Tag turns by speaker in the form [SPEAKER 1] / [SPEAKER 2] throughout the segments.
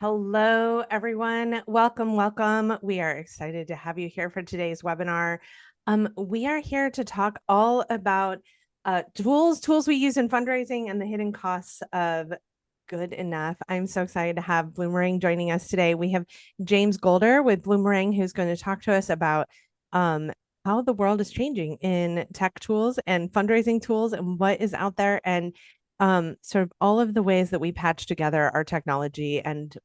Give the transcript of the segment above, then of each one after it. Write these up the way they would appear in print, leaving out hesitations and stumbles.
[SPEAKER 1] Hello, everyone. Welcome, welcome. We are excited to have you here for today's webinar. We are here to talk all about tools we use in fundraising and the hidden costs of good enough. I'm so excited to have Bloomerang joining us today. We have James Goalder with Bloomerang, who's going to talk to us about um, how the world is changing in tech tools and fundraising tools and what is out there. And sort of all of the ways that we patch together our technology and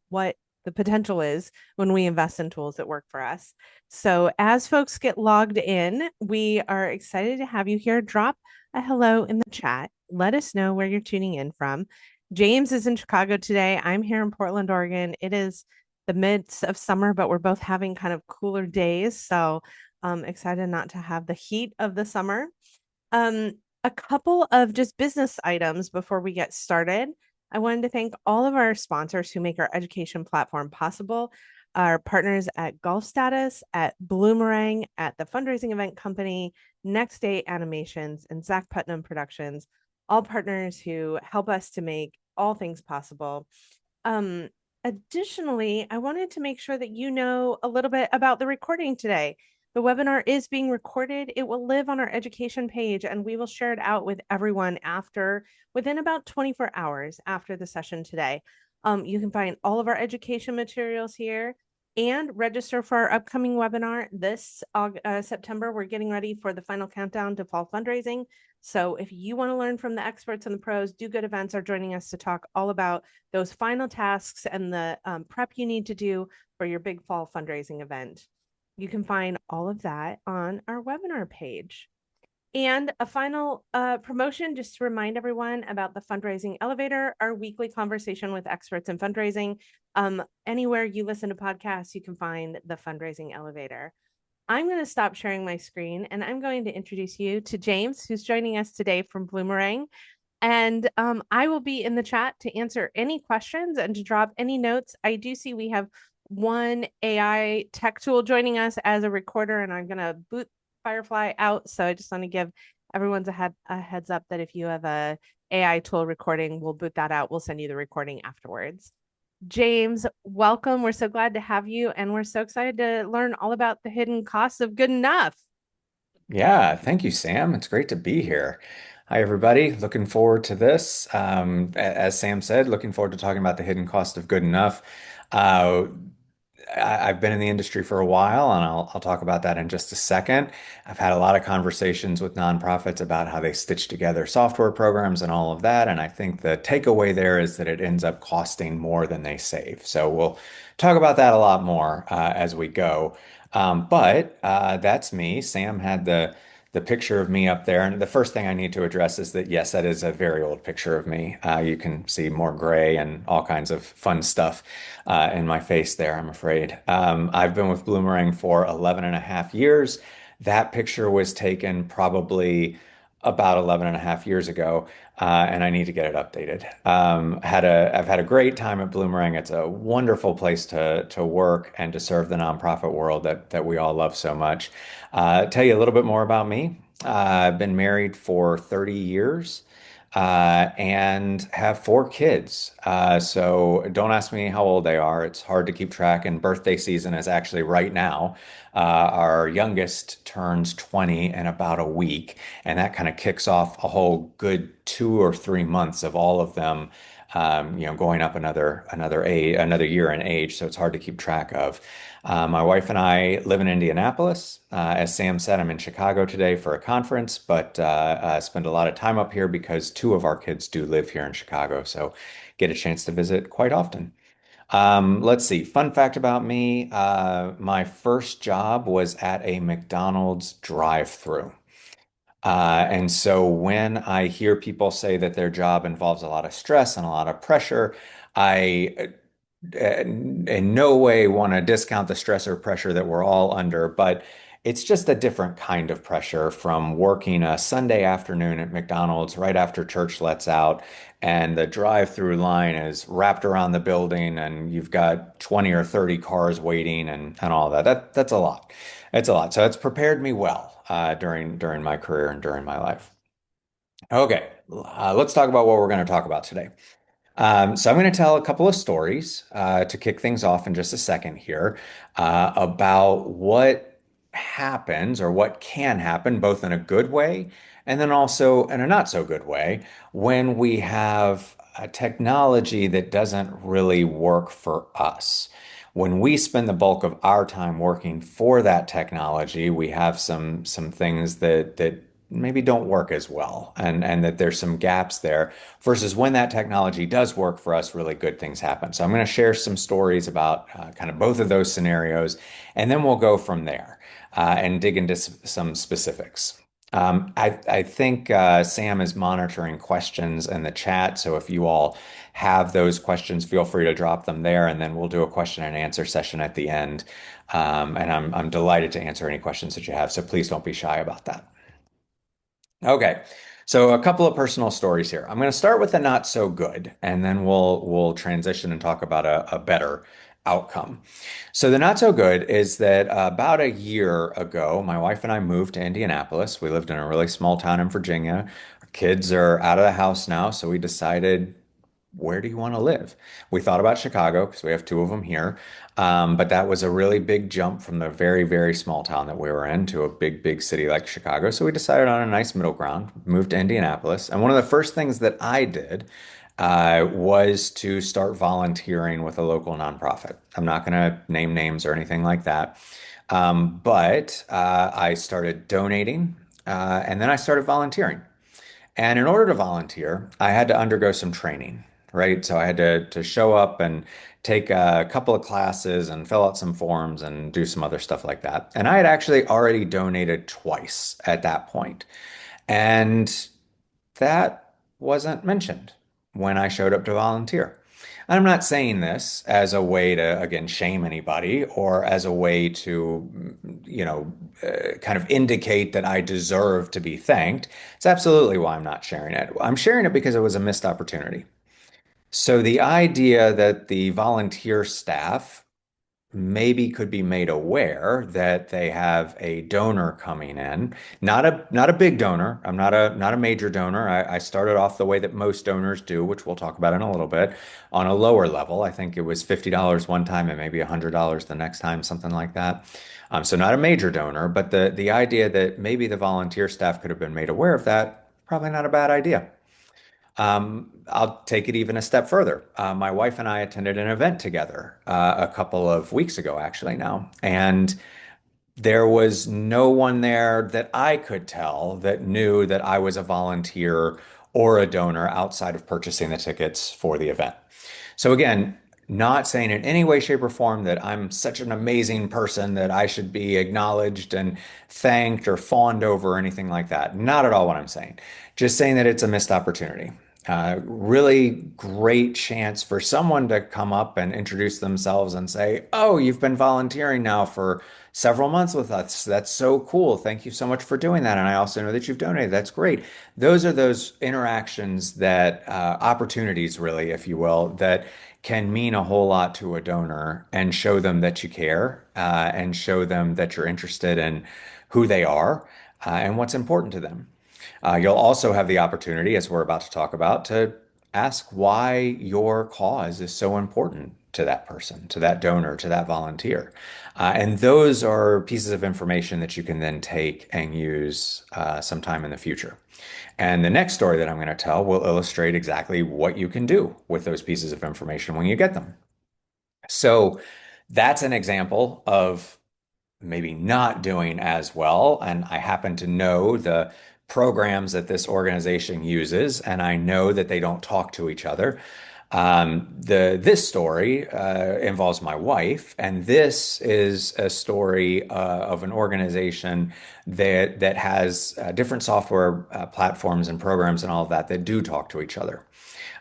[SPEAKER 1] what the potential is when we invest in tools that work for us. So, as folks get logged in, we are excited to have you here. Drop a hello in the chat. Let us know where you're tuning in from. James is in Chicago today. I'm here in Portland, Oregon. It is the midst of summer, but we're both having kind of cooler days. So, I'm excited not to have the heat of the summer. Um, a couple of just business items before we get started. I wanted to thank all of our sponsors who make our education platform possible. Our partners at Golf Status, at Bloomerang, at the Fundraising Event Company, Next Day Animations, and Zach Putnam Productions, all partners who help us to make all things possible. Um, Additionally, I wanted to make sure that you know a little bit about the recording today. The webinar is being recorded. It will live on our education page and we will share it out with everyone within about 24 hours after the session today. You can find all of our education materials here and register for our upcoming webinar this September. We're getting ready for the final countdown to fall fundraising. So if you want to learn from the experts and the pros, Do Good Events are joining us to talk all about those final tasks and the prep you need to do for your big fall fundraising event. You can find all of that on our webinar page. And a final promotion, just to remind everyone about the Fundraising Elevator, our weekly conversation with experts in fundraising. Anywhere you listen to podcasts, you can find the Fundraising Elevator. I'm going to stop sharing my screen and I'm going to introduce you to James, who's joining us today from Bloomerang. And I will be in the chat to answer any questions and to drop any notes. I do see we have one AI tech tool joining us as a recorder, and I'm going to boot Firefly out. So I just want to give everyone's a heads up that if you have a AI tool recording, we'll boot that out. We'll send you the recording afterwards. James, welcome. We're so glad to have you, and we're so excited to learn all about the hidden costs of good enough.
[SPEAKER 2] Yeah, thank you, Sam. It's great to be here. Hi, everybody. Looking forward to this. As Sam said, looking forward to talking about the hidden cost of good enough. Uh, I've been in the industry for a while, and I'll talk about that in just a second. I've had a lot of conversations with nonprofits about how they stitch together software programs and all of that, and I think the takeaway there is that it ends up costing more than they save. So we'll talk about that a lot more as we go. But that's me. Sam had the picture of me up there. And the first thing I need to address is that, yes, that is a very old picture of me. You can see more gray and all kinds of fun stuff in my face there, I'm afraid. I've been with Bloomerang for 11 and a half years. That picture was taken probably about 11 and a half years ago, and I need to get it updated. I've had a great time at Bloomerang. It's a wonderful place to work and to serve the nonprofit world that we all love so much. Tell you a little bit more about me. I've been married for 30 years and have four kids. So don't ask me how old they are. It's hard to keep track, and birthday season is actually right now. Our youngest turns 20 in about a week, and that kind of kicks off a whole good 2 or 3 months of all of them. Going up another year in age, so it's hard to keep track of. My wife and I live in Indianapolis. As Sam said, I'm in Chicago today for a conference, but spend a lot of time up here because two of our kids do live here in Chicago, so get a chance to visit quite often. Let's see. Fun fact about me, my first job was at a McDonald's drive-through. And so when I hear people say that their job involves a lot of stress and a lot of pressure, I in no way want to discount the stress or pressure that we're all under, but it's just a different kind of pressure from working a Sunday afternoon at McDonald's right after church lets out, and the drive-through line is wrapped around the building, and you've got 20 or 30 cars waiting and all that. That's a lot. It's a lot. So it's prepared me well during my career and during my life. Okay, let's talk about what we're going to talk about today. So I'm going to tell a couple of stories to kick things off in just a second here about what happens or what can happen, both in a good way and then also in a not so good way, when we have a technology that doesn't really work for us. When we spend the bulk of our time working for that technology, we have some things that maybe don't work as well, and that there's some gaps there versus when that technology does work for us, really good things happen. So I'm going to share some stories about kind of both of those scenarios, and then we'll go from there and dig into some specifics. I think Sam is monitoring questions in the chat. So if you all have those questions, feel free to drop them there, and then we'll do a question and answer session at the end. And I'm delighted to answer any questions that you have. So please don't be shy about that. Okay. So a couple of personal stories here. I'm going to start with the not so good, and then we'll transition and talk about a better outcome. So the not so good is that about a year ago, my wife and I moved to Indianapolis. We lived in a really small town in Virginia. Our kids are out of the house now, so we decided, where do you want to live? We thought about Chicago because we have two of them here. But that was a really big jump from the very, very small town that we were in to a big, big city like Chicago. So we decided on a nice middle ground, moved to Indianapolis. And one of the first things that I did was to start volunteering with a local nonprofit. I'm not going to name names or anything like that. But I started donating and then I started volunteering. And in order to volunteer, I had to undergo some training, right? So I had to show up and take a couple of classes and fill out some forms and do some other stuff like that. And I had actually already donated twice at that point. And that wasn't mentioned when I showed up to volunteer. And I'm not saying this as a way to, again, shame anybody or as a way to, kind of indicate that I deserve to be thanked. It's absolutely why I'm not sharing it. I'm sharing it because it was a missed opportunity. So the idea that the volunteer staff maybe could be made aware that they have a donor coming in, not a big donor. I'm not a major donor. I started off the way that most donors do, which we'll talk about in a little bit, on a lower level. I think it was $50 one time and maybe $100 the next time, something like that. So not a major donor, but the idea that maybe the volunteer staff could have been made aware of that, probably not a bad idea. I'll take it even a step further. My wife and I attended an event together a couple of weeks ago, actually, now. And there was no one there that I could tell that knew that I was a volunteer or a donor outside of purchasing the tickets for the event. So, again, not saying in any way, shape, or form that I'm such an amazing person that I should be acknowledged and thanked or fawned over or anything like that. Not at all what I'm saying. Just saying that it's a missed opportunity. Really great chance for someone to come up and introduce themselves and say, "Oh, you've been volunteering now for several months with us. That's so cool. Thank you so much for doing that. And I also know that you've donated. That's great." Those are those interactions that, opportunities, really, if you will, that can mean a whole lot to a donor and show them that you care, and show them that you're interested in who they are, and what's important to them. You'll also have the opportunity, as we're about to talk about, to ask why your cause is so important to that person, to that donor, to that volunteer. And those are pieces of information that you can then take and use sometime in the future. And the next story that I'm going to tell will illustrate exactly what you can do with those pieces of information when you get them. So that's an example of maybe not doing as well. And I happen to know the programs that this organization uses, and I know that they don't talk to each other. This story involves my wife, and this is a story of an organization that has different software platforms and programs and all of that that do talk to each other.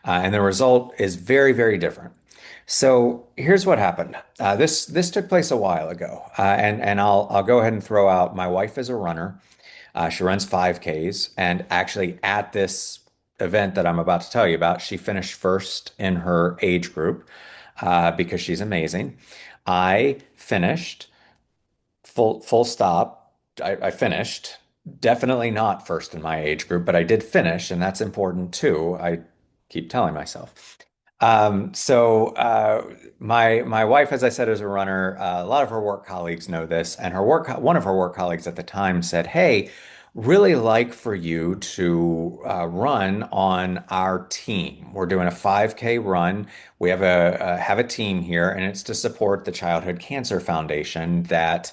[SPEAKER 2] And the result is very, very different. So here's what happened. This took place a while ago, and I'll go ahead and throw out. My wife is a runner. She runs 5Ks, and actually at this event that I'm about to tell you about, she finished first in her age group because she's amazing. I finished full stop. I finished. Definitely not first in my age group, but I did finish, and that's important too. I keep telling myself. My wife, as I said, is a runner. A lot of her work colleagues know this, and one of her work colleagues at the time said, "Hey, really like for you to run on our team. We're doing a 5K run. We have a team here, and it's to support the Childhood Cancer Foundation that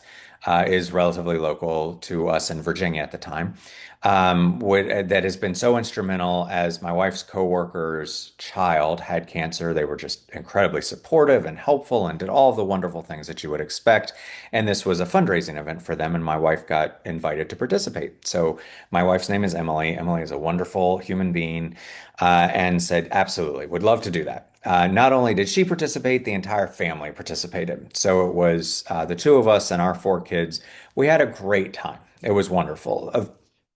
[SPEAKER 2] is relatively local to us in Virginia at the time." That has been so instrumental as my wife's coworker's child had cancer. They were just incredibly supportive and helpful and did all the wonderful things that you would expect. And this was a fundraising event for them, and my wife got invited to participate. So my wife's name is Emily. Emily is a wonderful human being, and said, absolutely, would love to do that. Not only did she participate, the entire family participated. So it was the two of us and our four kids. We had a great time. It was wonderful.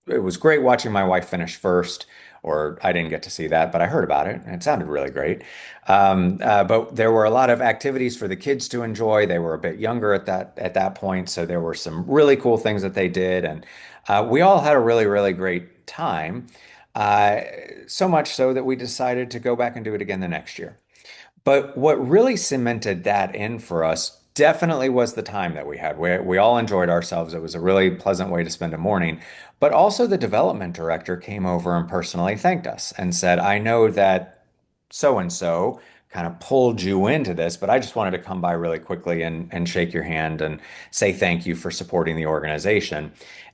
[SPEAKER 2] It was great watching my wife finish first, or I didn't get to see that, but I heard about it and it sounded really great. But there were a lot of activities for the kids to enjoy. They were a bit younger at that point, so there were some really cool things that they did, and we all had a really great time. Uh, so much so that we decided to go back and do it again the next year. But what really cemented that in for us definitely was the time that we had. We all enjoyed ourselves. It was a really pleasant way to spend a morning. But also, the development director came over and personally thanked us and said, I know that so and so kind of pulled you into this, but I just wanted to come by really quickly and shake your hand and say thank you for supporting the organization.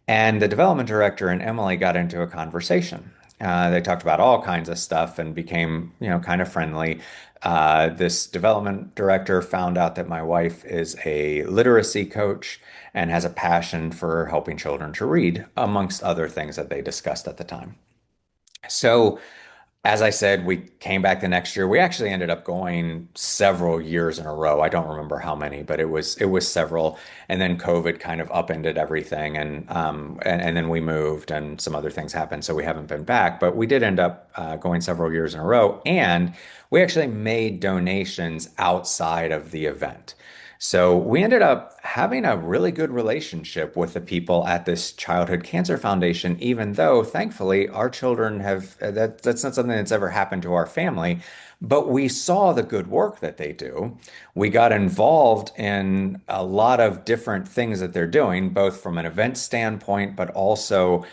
[SPEAKER 2] And the development director and Emily got into a conversation. They talked about all kinds of stuff and became, kind of friendly. This development director found out that my wife is a literacy coach and has a passion for helping children to read, amongst other things that they discussed at the time. So as I said, we came back the next year. We actually ended up going several years in a row. I don't remember how many, but it was several. And then COVID kind of upended everything, and then we moved, and some other things happened, so we haven't been back. But we did end up going several years in a row, and we actually made donations outside of the event. So we ended up having a really good relationship with the people at this Childhood Cancer Foundation, even though thankfully our children that's not something that's ever happened to our family, but we saw the good work that they do. We got involved in a lot of different things that they're doing, both from an event standpoint, but also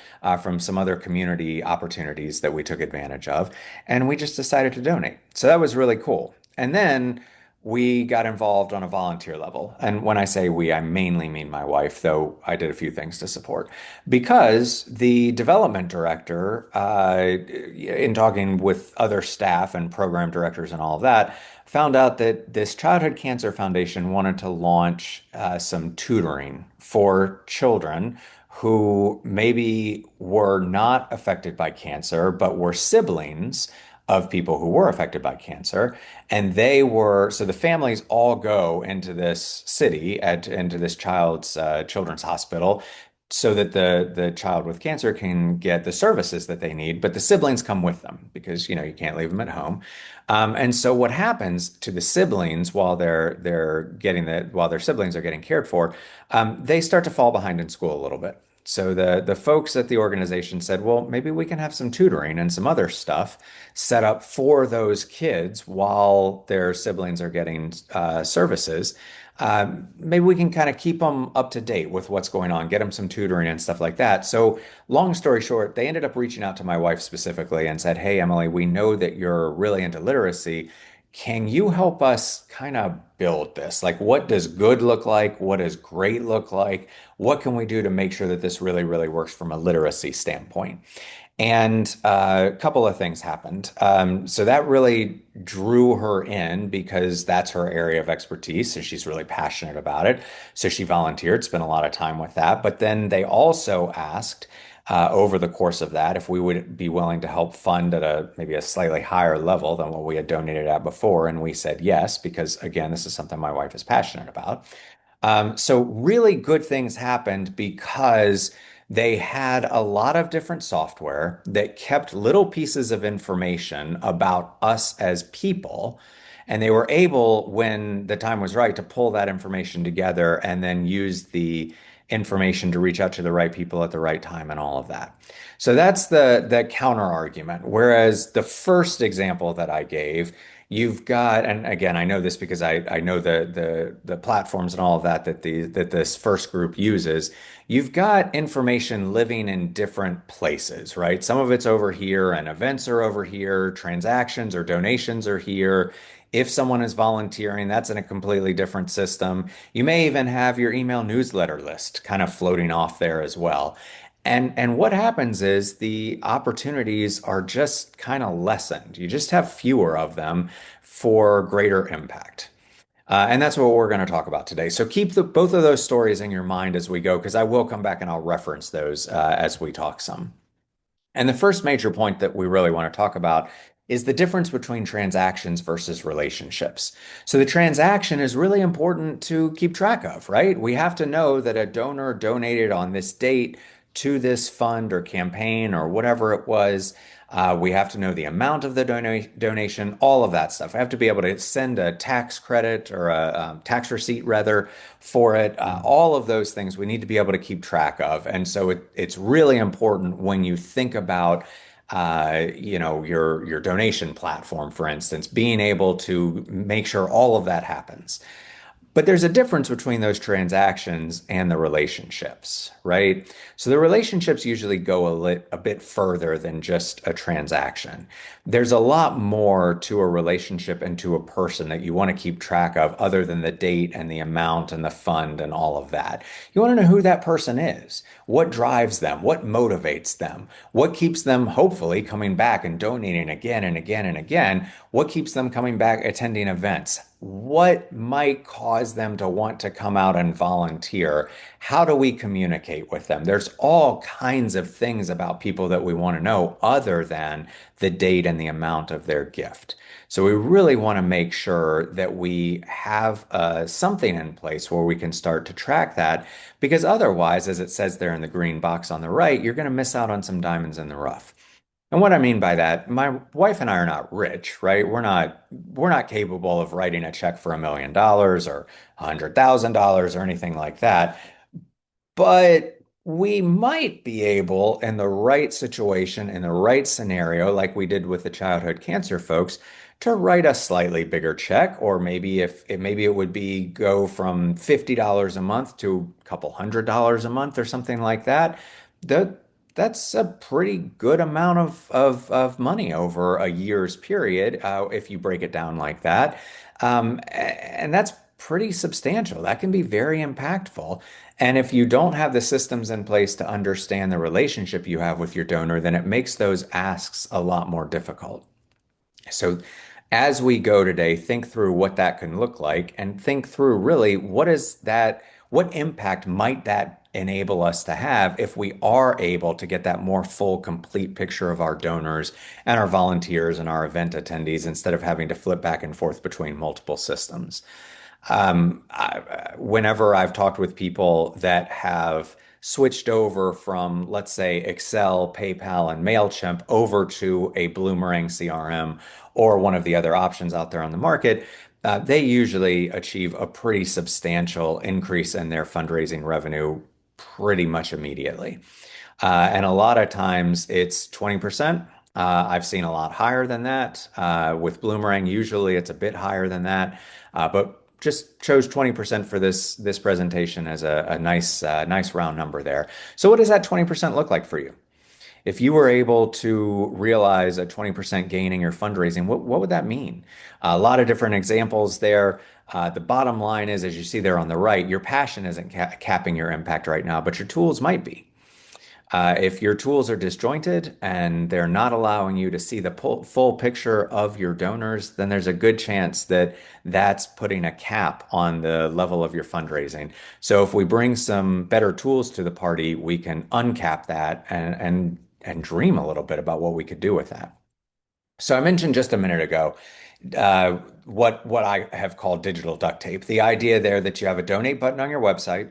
[SPEAKER 2] from some other community opportunities that we took advantage of. And we just decided to donate. So that was really cool. And then we got involved on a volunteer level. And when I say we, I mainly mean my wife, though I did a few things to support. Because the development director, in talking with other staff and program directors and all of that, found out that this Childhood Cancer Foundation wanted to launch some tutoring for children who maybe were not affected by cancer, but were siblings of people who were affected by cancer. And so the families all go into this city, into this children's hospital, so that the child with cancer can get the services that they need, but the siblings come with them because you can't leave them at home. And so what happens to the siblings while their siblings are getting cared for, they start to fall behind in school a little bit. So the folks at the organization said, well, maybe we can have some tutoring and some other stuff set up for those kids while their siblings are getting services. Maybe we can kind of keep them up to date with what's going on, get them some tutoring and stuff like that. So, long story short, they ended up reaching out to my wife specifically and said, hey, Emily, we know that you're really into literacy. Can you help us kind of build this? Like, what does good look like? What does great look like? What can we do to make sure that this really works from a literacy standpoint? And a couple of things happened. So that really drew her in because that's her area of expertise, and she's really passionate about it. So she volunteered, spent a lot of time with that. But then they also asked over the course of that if we would be willing to help fund at maybe a slightly higher level than what we had donated at before. And we said yes, because again, this is something my wife is passionate about. So really good things happened because they had a lot of different software that kept little pieces of information about us as people. And they were able, when the time was right, to pull that information together and then use the information to reach out to the right people at the right time and all of that. So that's the counter argument. Whereas the first example that I gave, You've got, and again, I know this because I know the platforms and all of that that this first group uses. You've got information living in different places, right? Some of it's over here, and events are over here, transactions or donations are here. If someone is volunteering, that's in a completely different system. You may even have your email newsletter list kind of floating off there as well. And what happens is the opportunities are just kind of lessened. You just have fewer of them for greater impact. And that's what we're going to talk about today. So keep both of those stories in your mind as we go, because I will come back and I'll reference those as we talk some. And the first major point that we really want to talk about is the difference between transactions versus relationships. So the transaction is really important to keep track of, right? We have to know that a donor donated on this date to this fund or campaign or whatever it was. We have to know the amount of the donation, all of that stuff. I have to be able to send a tax credit or a tax receipt rather for it. All of those things we need to be able to keep track of. And so it's really important when you think about your donation platform, for instance, being able to make sure all of that happens. But there's a difference between those transactions and the relationships, right? So the relationships usually go a bit further than just a transaction. There's a lot more to a relationship and to a person that you want to keep track of other than the date and the amount and the fund and all of that. You want to know who that person is, what drives them, what motivates them, what keeps them hopefully coming back and donating again and again and again, what keeps them coming back attending events. What might cause them to want to come out and volunteer? How do we communicate with them? There's all kinds of things about people that we want to know other than the date and the amount of their gift. So we really want to make sure that we have something in place where we can start to track that, because otherwise, as it says there in the green box on the right, you're going to miss out on some diamonds in the rough. And what I mean by that, my wife and I are not rich, right? We're not capable of writing a check for $1 million or $100,000 or anything like that. But we might be able, in the right situation, in the right scenario, like we did with the childhood cancer folks, to write a slightly bigger check, or maybe it would be go from $50 a month to a couple $100 a month or something like that. That that's a pretty good amount of money over a year's period, if you break it down like that. And that's pretty substantial. That can be very impactful. And if you don't have the systems in place to understand the relationship you have with your donor, then it makes those asks a lot more difficult. So, as we go today, think through what that can look like and think through really what impact might that enable us to have if we are able to get that more full, complete picture of our donors and our volunteers and our event attendees instead of having to flip back and forth between multiple systems. Whenever I've talked with people that have switched over from, let's say, Excel, PayPal, and MailChimp over to a Bloomerang CRM or one of the other options out there on the market, they usually achieve a pretty substantial increase in their fundraising revenue pretty much immediately. And a lot of times it's 20%. I've seen a lot higher than that. With Bloomerang, usually it's a bit higher than that. But just chose 20% for this presentation as a nice round number there. So what does that 20% look like for you? If you were able to realize a 20% gain in your fundraising, what would that mean? A lot of different examples there. The bottom line is, as you see there on the right, your passion isn't capping your impact right now, but your tools might be. If your tools are disjointed and they're not allowing you to see the full picture of your donors, then there's a good chance that that's putting a cap on the level of your fundraising. So if we bring some better tools to the party, we can uncap that and dream a little bit about what we could do with that. So I mentioned just a minute ago what I have called digital duct tape. The idea there that you have a donate button on your website,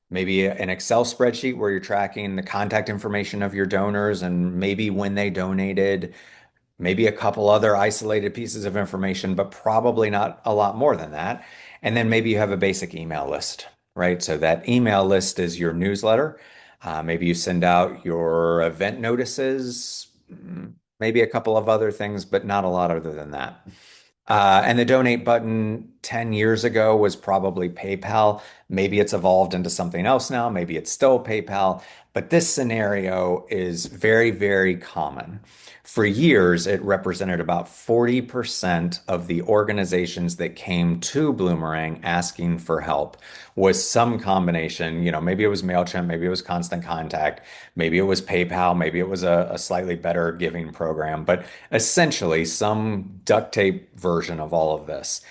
[SPEAKER 2] maybe an Excel spreadsheet where you're tracking the contact information of your donors and maybe when they donated, maybe a couple other isolated pieces of information, but probably not a lot more than that. And then maybe you have a basic email list, right? So that email list is your newsletter. Maybe you send out your event notices, maybe a couple of other things, but not a lot other than that. And the donate button 10 years ago was probably PayPal. Maybe it's evolved into something else now. Maybe it's still PayPal. But this scenario is very, very common. For years, it represented about 40% of the organizations that came to Bloomerang asking for help was some combination. Maybe it was MailChimp, maybe it was Constant Contact, maybe it was PayPal, maybe it was a slightly better giving program. But essentially some duct tape version of all of this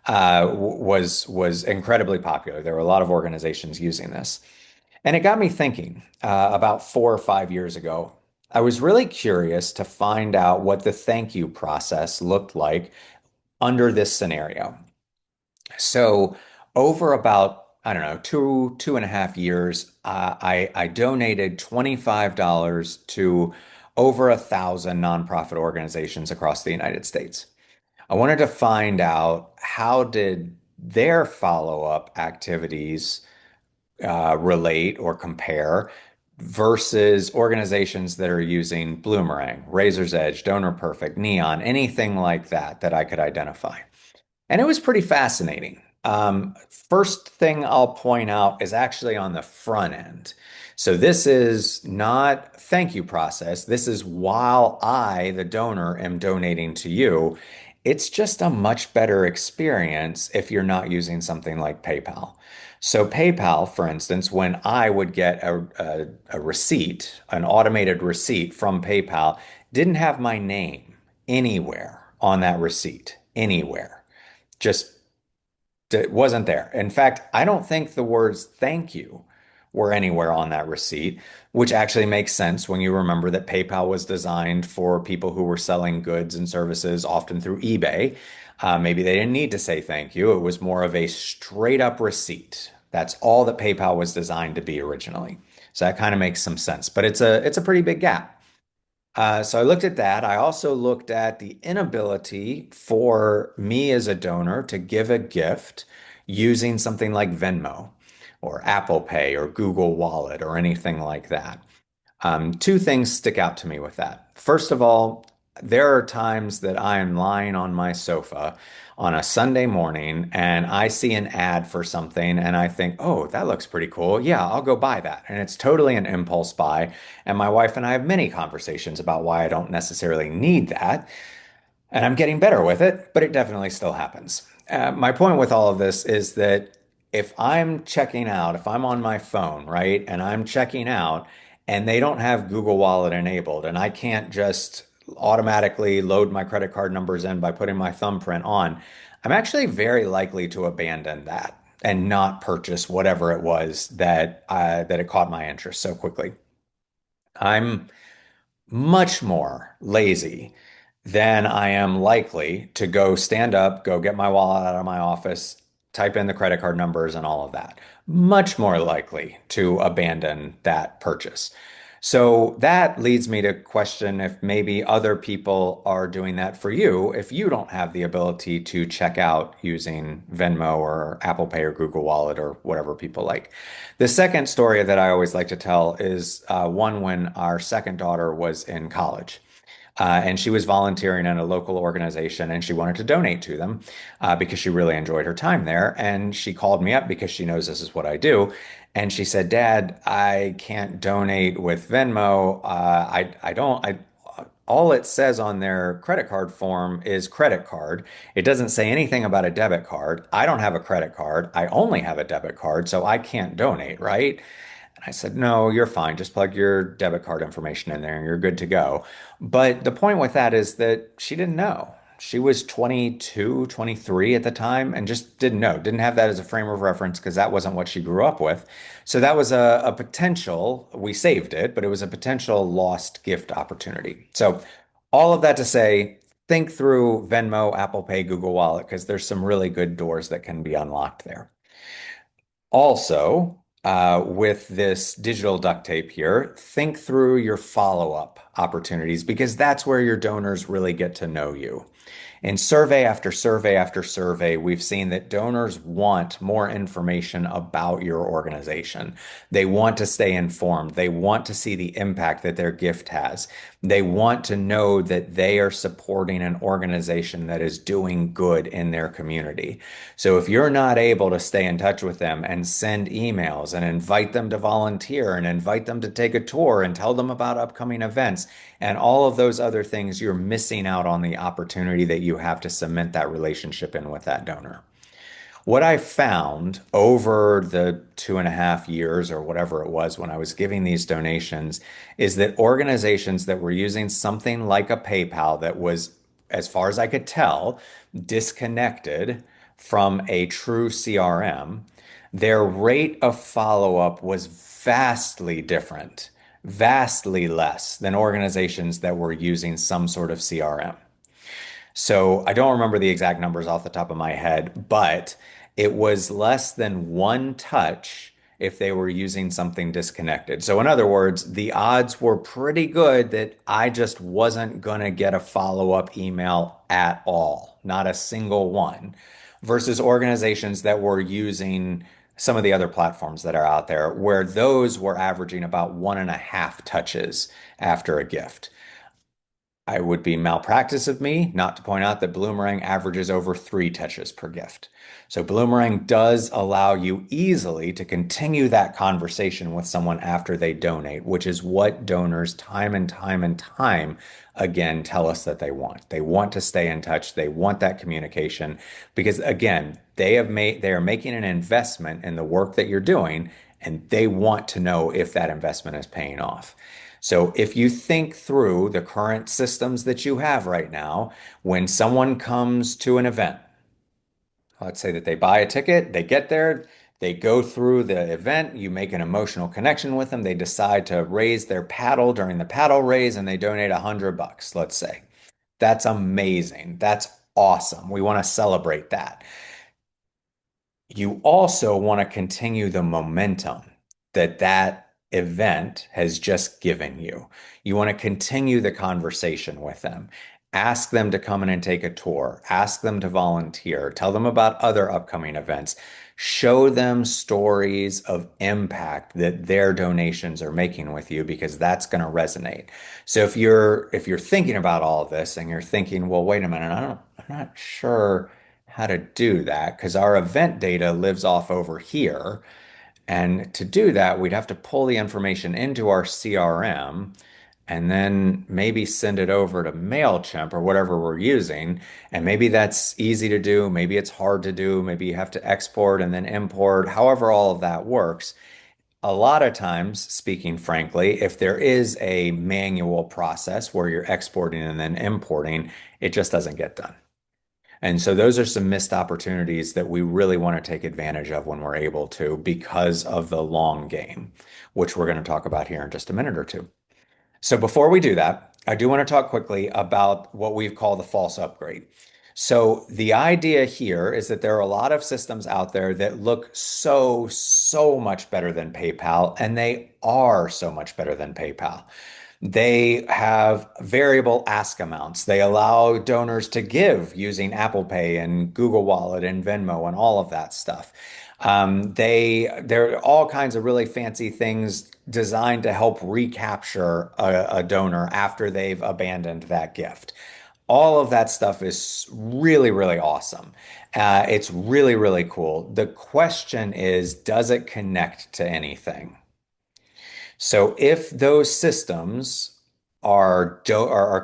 [SPEAKER 2] was incredibly popular. There were a lot of organizations using this, and it got me thinking. About 4 or 5 years ago, I was really curious to find out what the thank you process looked like under this scenario. So over about, I don't know, 2.5 years, I donated $25 to over 1,000 nonprofit organizations across the United States. I wanted to find out, how did their follow-up activities relate or compare versus organizations that are using Bloomerang, Razor's Edge, Donor Perfect, Neon, anything like that that I could identify. And it was pretty fascinating. First thing I'll point out is actually on the front end. So this is not thank you process. This is while I, the donor, am donating to you. It's just a much better experience if you're not using something like PayPal. So PayPal, for instance, when I would get a receipt, an automated receipt from PayPal, didn't have my name anywhere on that receipt, anywhere. Just it wasn't there. In fact, I don't think the words thank you were anywhere on that receipt, which actually makes sense when you remember that PayPal was designed for people who were selling goods and services, often through eBay. Maybe they didn't need to say thank you. It was more of a straight up receipt. That's all that PayPal was designed to be originally. So that kind of makes some sense, but it's a pretty big gap. So I looked at that. I also looked at the inability for me as a donor to give a gift using something like Venmo or Apple Pay or Google Wallet or anything like that. Two things stick out to me with that. First of all, there are times that I am lying on my sofa on a Sunday morning and I see an ad for something and I think, oh, that looks pretty cool. Yeah, I'll go buy that. And it's totally an impulse buy. And my wife and I have many conversations about why I don't necessarily need that. And I'm getting better with it, but it definitely still happens. My point with all of this is that if I'm checking out, if I'm on my phone, right, and I'm checking out and they don't have Google Wallet enabled and I can't just automatically load my credit card numbers in by putting my thumbprint on, I'm actually very likely to abandon that and not purchase whatever it was that it caught my interest so quickly. I'm much more lazy than I am likely to go stand up, go get my wallet out of my office, type in the credit card numbers and all of that. Much more likely to abandon that purchase. So that leads me to question if maybe other people are doing that for you if you don't have the ability to check out using Venmo or Apple Pay or Google Wallet or whatever people like. The second story that I always like to tell is one when our second daughter was in college. And she was volunteering in a local organization and she wanted to donate to them because she really enjoyed her time there. And she called me up because she knows this is what I do. And she said, Dad, I can't donate with Venmo. I don't, I, all it says on their credit card form is credit card. It doesn't say anything about a debit card. I don't have a credit card. I only have a debit card, so I can't donate, right? And I said, no, you're fine. Just plug your debit card information in there and you're good to go. But the point with that is that she didn't know. She was 22, 23 at the time and just didn't know, didn't have that as a frame of reference because that wasn't what she grew up with. So that was a potential, we saved it, but it was a potential lost gift opportunity. So all of that to say, think through Venmo, Apple Pay, Google Wallet, because there's some really good doors that can be unlocked there. Also, with this digital duct tape here, think through your follow-up opportunities because that's where your donors really get to know you. In survey after survey after survey, we've seen that donors want more information about your organization. They want to stay informed. They want to see the impact that their gift has. They want to know that they are supporting an organization that is doing good in their community. So if you're not able to stay in touch with them and send emails and invite them to volunteer and invite them to take a tour and tell them about upcoming events, and all of those other things, you're missing out on the opportunity that you have to cement that relationship in with that donor. What I found over the 2.5 years or whatever it was when I was giving these donations is that organizations that were using something like a PayPal that was, as far as I could tell, disconnected from a true CRM, their rate of follow-up was vastly different, vastly less than organizations that were using some sort of CRM. So I don't remember the exact numbers off the top of my head, but it was less than one touch if they were using something disconnected. So, in other words, the odds were pretty good that I just wasn't going to get a follow-up email at all, not a single one, versus organizations that were using some of the other platforms that are out there, where those were averaging about 1.5 touches after a gift. I would be malpractice of me not to point out that Bloomerang averages over 3 touches per gift. So Bloomerang does allow you easily to continue that conversation with someone after they donate, which is what donors time and time and time again tell us that they want. They want to stay in touch. They want that communication because again, they are making an investment in the work that you're doing and they want to know if that investment is paying off. So if you think through the current systems that you have right now, when someone comes to an event, let's say that they buy a ticket, they get there, they go through the event, you make an emotional connection with them, they decide to raise their paddle during the paddle raise and they donate $100, let's say. That's amazing. That's awesome. We want to celebrate that. You also want to continue the momentum that that event has just given you. You want to continue the conversation with them. Ask them to come in and take a tour. Ask them to volunteer. Tell them about other upcoming events. Show them stories of impact that their donations are making with you because that's going to resonate. So if you're thinking about all of this and you're thinking, well, wait a minute, I'm not sure how to do that because our event data lives off over here. And to do that, we'd have to pull the information into our CRM and then maybe send it over to MailChimp or whatever we're using. And maybe that's easy to do. Maybe it's hard to do. Maybe you have to export and then import, however, all of that works. A lot of times, speaking frankly, if there is a manual process where you're exporting and then importing, it just doesn't get done. And so those are some missed opportunities that we really want to take advantage of when we're able to because of the long game, which we're going to talk about here in just a minute or two. So before we do that, I do want to talk quickly about what we call the false upgrade. So the idea here is that there are a lot of systems out there that look so much better than PayPal, and they are so much better than PayPal. They have variable ask amounts. They allow donors to give using Apple Pay and Google Wallet and Venmo and all of that stuff. There are all kinds of really fancy things designed to help recapture a donor after they've abandoned that gift. All of that stuff is really awesome. It's really cool. The question is, does it connect to anything? So if those systems are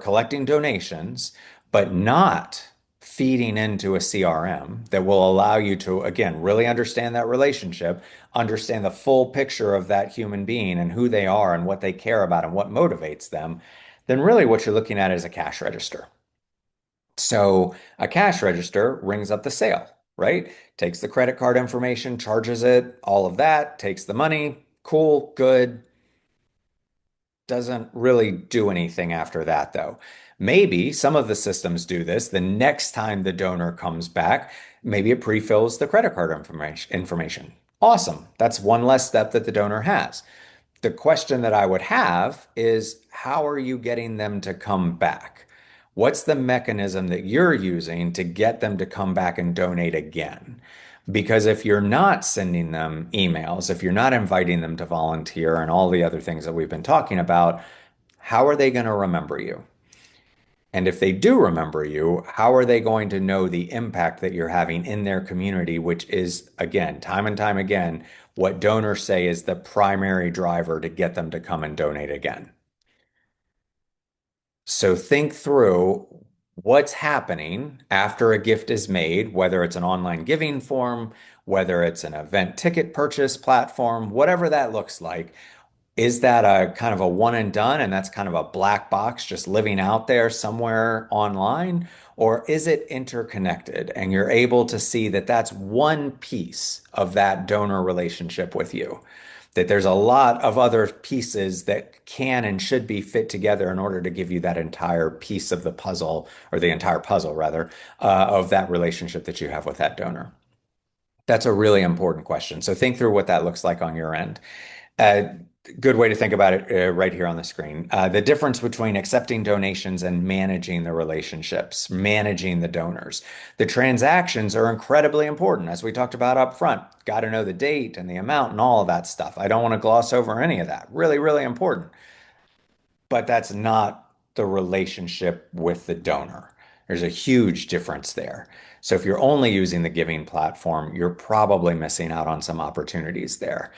[SPEAKER 2] collecting donations, but not feeding into a CRM that will allow you to, again, really understand that relationship, understand the full picture of that human being and who they are and what they care about and what motivates them, then really what you're looking at is a cash register. So a cash register rings up the sale, right? Takes the credit card information, charges it, all of that, takes the money. Cool, good, doesn't really do anything after that, though. Maybe some of the systems do this. The next time the donor comes back, maybe it pre-fills the credit card information. Awesome. That's one less step that the donor has. The question that I would have is, how are you getting them to come back? What's the mechanism that you're using to get them to come back and donate again? Because if you're not sending them emails, if you're not inviting them to volunteer and all the other things that we've been talking about, how are they going to remember you? And if they do remember you, how are they going to know the impact that you're having in their community, which is, again, time and time again, what donors say is the primary driver to get them to come and donate again. So think through what's happening after a gift is made, whether it's an online giving form, whether it's an event ticket purchase platform, whatever that looks like. Is that a kind of a one and done, and that's kind of a black box just living out there somewhere online? Or is it interconnected and you're able to see that that's one piece of that donor relationship with you? That there's a lot of other pieces that can and should be fit together in order to give you that entire piece of the puzzle, or the entire puzzle rather, of that relationship that you have with that donor. That's a really important question. So think through what that looks like on your end. Uh, Good way to think about it right here on the screen. The difference between accepting donations and managing the relationships, managing the donors. The transactions are incredibly important, as we talked about up front. Got to know the date and the amount and all of that stuff. I don't want to gloss over any of that. Really, really important, but that's not the relationship with the donor. There's a huge difference there. So if you're only using the giving platform, you're probably missing out on some opportunities there.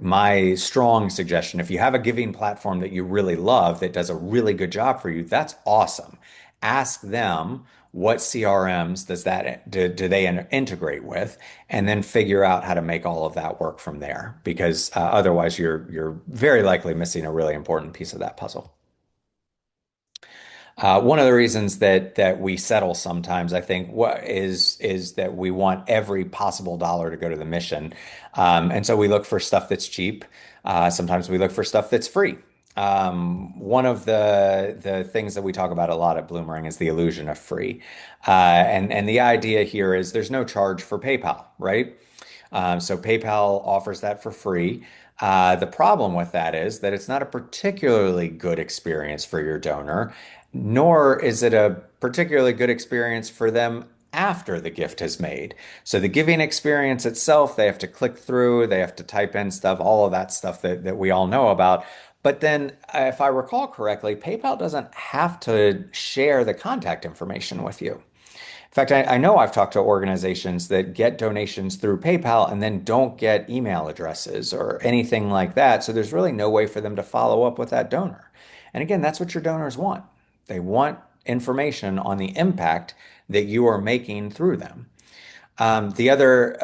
[SPEAKER 2] My strong suggestion, if you have a giving platform that you really love that does a really good job for you, that's awesome. Ask them what CRMs do they integrate with, and then figure out how to make all of that work from there. Because otherwise, you're very likely missing a really important piece of that puzzle. One of the reasons that we settle sometimes, I think, is that we want every possible dollar to go to the mission, and so we look for stuff that's cheap. Sometimes we look for stuff that's free. One of the things that we talk about a lot at Bloomerang is the illusion of free, and the idea here is there's no charge for PayPal, right? So PayPal offers that for free. The problem with that is that it's not a particularly good experience for your donor, nor is it a particularly good experience for them after the gift is made. So the giving experience itself, they have to click through, they have to type in stuff, all of that stuff that we all know about. But then, if I recall correctly, PayPal doesn't have to share the contact information with you. In fact, I know I've talked to organizations that get donations through PayPal and then don't get email addresses or anything like that. So there's really no way for them to follow up with that donor. And again, that's what your donors want. They want information on the impact that you are making through them. The other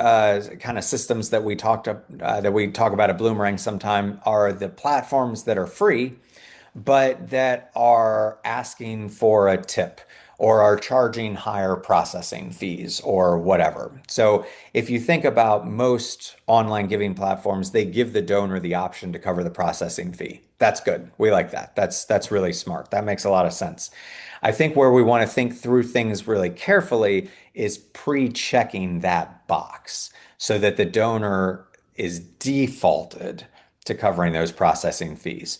[SPEAKER 2] kind of systems that we talk about at Bloomerang sometime are the platforms that are free, but that are asking for a tip or are charging higher processing fees or whatever. So if you think about most online giving platforms, they give the donor the option to cover the processing fee. That's good. We like that. That's really smart. That makes a lot of sense. I think where we want to think through things really carefully is pre-checking that box so that the donor is defaulted to covering those processing fees.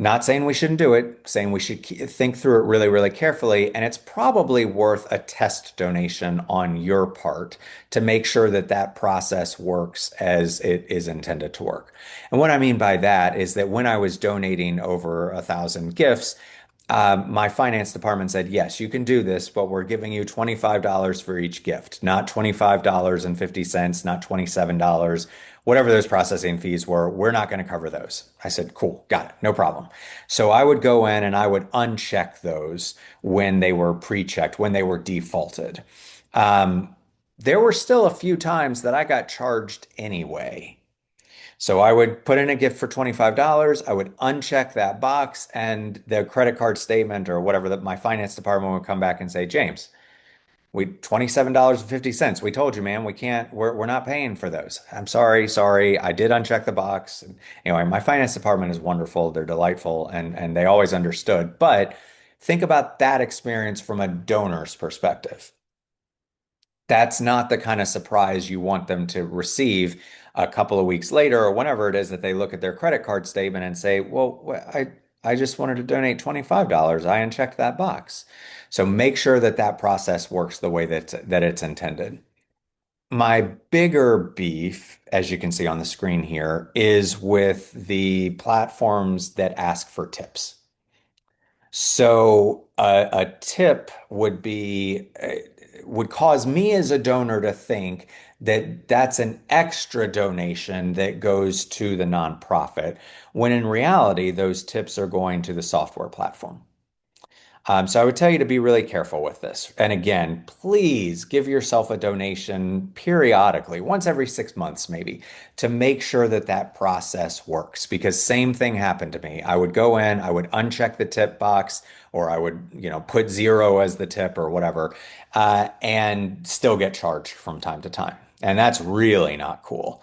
[SPEAKER 2] Not saying we shouldn't do it, saying we should think through it really, really carefully. And it's probably worth a test donation on your part to make sure that that process works as it is intended to work. And what I mean by that is that when I was donating over 1,000 gifts, my finance department said, yes, you can do this, but we're giving you $25 for each gift, not $25.50, not $27, whatever those processing fees were. We're not going to cover those. I said, cool, got it, no problem. So I would go in and I would uncheck those when they were pre-checked, when they were defaulted. There were still a few times that I got charged anyway. So I would put in a gift for $25. I would uncheck that box, and the credit card statement or whatever that my finance department would come back and say, James, we $27.50. We told you, man, we can't, we're not paying for those. I'm sorry. I did uncheck the box. And anyway, my finance department is wonderful. They're delightful and they always understood. But think about that experience from a donor's perspective. That's not the kind of surprise you want them to receive a couple of weeks later or whenever it is that they look at their credit card statement and say, well, I just wanted to donate $25. I unchecked that box. So make sure that that process works the way that it's intended. My bigger beef, as you can see on the screen here, is with the platforms that ask for tips. So a tip would cause me as a donor to think that that's an extra donation that goes to the nonprofit, when in reality, those tips are going to the software platform. So I would tell you to be really careful with this. And again, please give yourself a donation periodically, once every 6 months maybe, to make sure that that process works. Because same thing happened to me. I would go in, I would uncheck the tip box, or I would, put zero as the tip or whatever, and still get charged from time to time. And that's really not cool.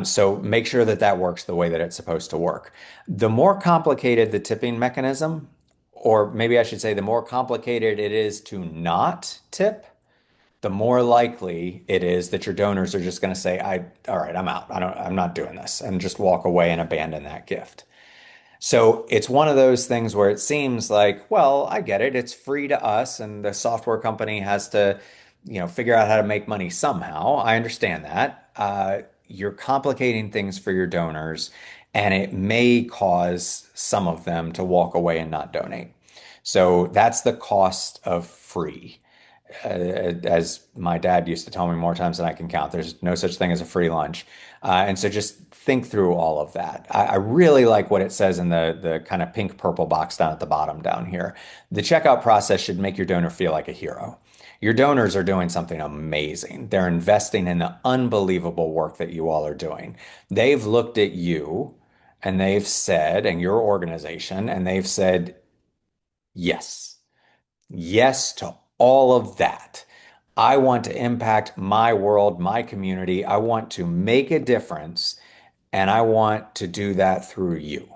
[SPEAKER 2] So make sure that that works the way that it's supposed to work. The more complicated the tipping mechanism, or maybe I should say, the more complicated it is to not tip, the more likely it is that your donors are just going to say, all right, I'm out. I'm not doing this, and just walk away and abandon that gift. So it's one of those things where it seems like, well, I get it. It's free to us, and the software company has to, figure out how to make money somehow. I understand that. You're complicating things for your donors, and it may cause some of them to walk away and not donate. So that's the cost of free. As my dad used to tell me more times than I can count, there's no such thing as a free lunch. And so just think through all of that. I really like what it says in the kind of pink purple box down at the bottom down here. The checkout process should make your donor feel like a hero. Your donors are doing something amazing. They're investing in the unbelievable work that you all are doing. They've looked at you and they've said, and your organization, and they've said, yes. Yes to all of that. I want to impact my world, my community. I want to make a difference, and I want to do that through you.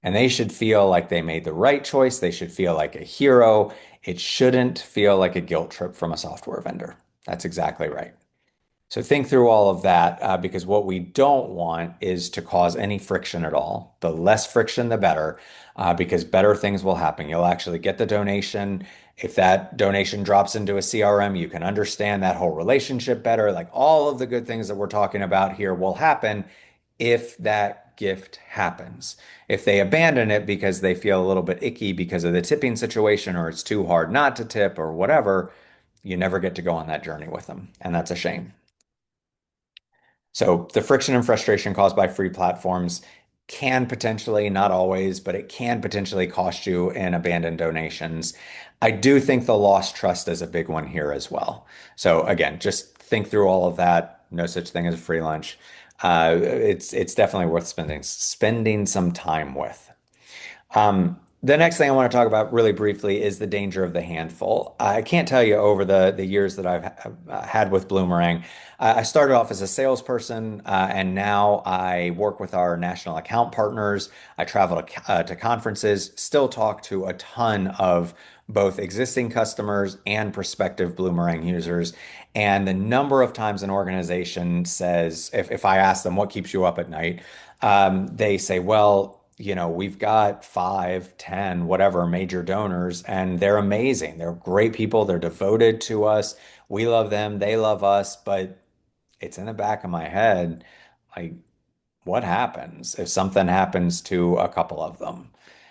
[SPEAKER 2] And they should feel like they made the right choice. They should feel like a hero. It shouldn't feel like a guilt trip from a software vendor. That's exactly right. So think through all of that, because what we don't want is to cause any friction at all. The less friction, the better, because better things will happen. You'll actually get the donation. If that donation drops into a CRM, you can understand that whole relationship better. Like all of the good things that we're talking about here will happen if that gift happens. If they abandon it because they feel a little bit icky because of the tipping situation, or it's too hard not to tip or whatever, you never get to go on that journey with them. And that's a shame. So the friction and frustration caused by free platforms can potentially, not always, but it can potentially cost you in abandoned donations. I do think the lost trust is a big one here as well. So again, just think through all of that. No such thing as a free lunch. It's definitely worth spending some time with. The next thing I want to talk about really briefly is the danger of the handful. I can't tell you over the years that I've had with Bloomerang. I started off as a salesperson, and now I work with our national account partners. I travel to conferences, still talk to a ton of both existing customers and prospective Bloomerang users. And the number of times an organization says, if I ask them what keeps you up at night, they say, well, we've got 5, 10, whatever major donors, and they're amazing. They're great people. They're devoted to us. We love them. They love us. But it's in the back of my head, like, what happens if something happens to a couple of them?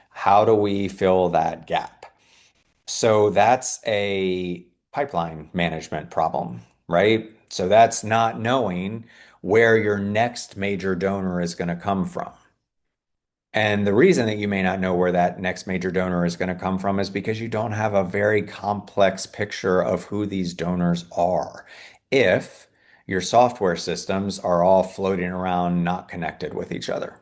[SPEAKER 2] How do we fill that gap? So that's a pipeline management problem, right? So that's not knowing where your next major donor is going to come from. And the reason that you may not know where that next major donor is going to come from is because you don't have a very complex picture of who these donors are. If your software systems are all floating around, not connected with each other.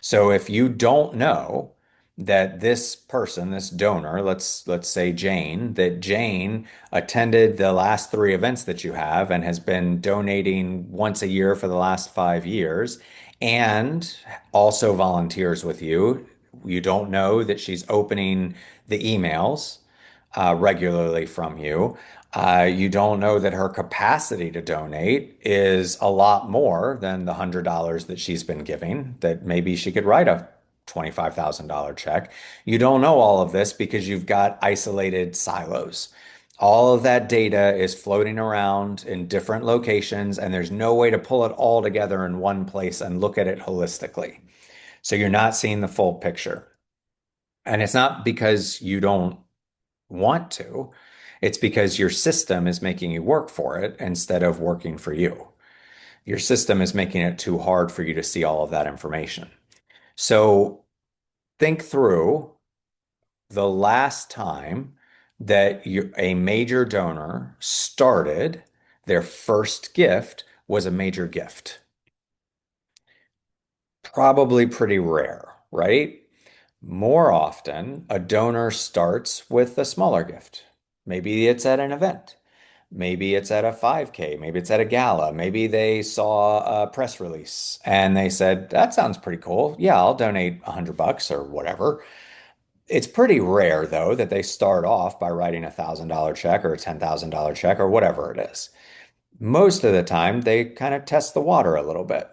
[SPEAKER 2] So if you don't know that this person, this donor, let's say Jane, that Jane attended the last 3 events that you have and has been donating once a year for the last 5 years, and also volunteers with you, you don't know that she's opening the emails regularly from you. You don't know that her capacity to donate is a lot more than the $100 that she's been giving, that maybe she could write a $25,000 check. You don't know all of this because you've got isolated silos. All of that data is floating around in different locations, and there's no way to pull it all together in one place and look at it holistically. So you're not seeing the full picture. And it's not because you don't want to, it's because your system is making you work for it instead of working for you. Your system is making it too hard for you to see all of that information. So think through the last time that a major donor started their first gift was a major gift. Probably pretty rare, right? More often, a donor starts with a smaller gift. Maybe it's at an event. Maybe it's at a 5K. Maybe it's at a gala. Maybe they saw a press release and they said, that sounds pretty cool. Yeah, I'll donate $100 or whatever. It's pretty rare, though, that they start off by writing a $1,000 check or a $10,000 check or whatever it is. Most of the time, they kind of test the water a little bit.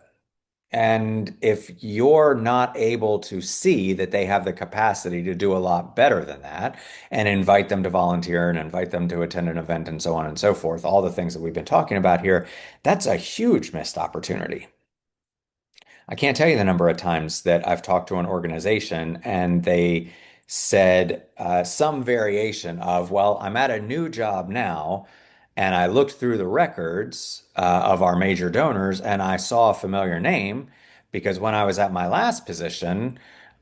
[SPEAKER 2] And if you're not able to see that they have the capacity to do a lot better than that and invite them to volunteer and invite them to attend an event and so on and so forth, all the things that we've been talking about here, that's a huge missed opportunity. I can't tell you the number of times that I've talked to an organization and they said some variation of, well, I'm at a new job now, and I looked through the records of our major donors and I saw a familiar name because when I was at my last position,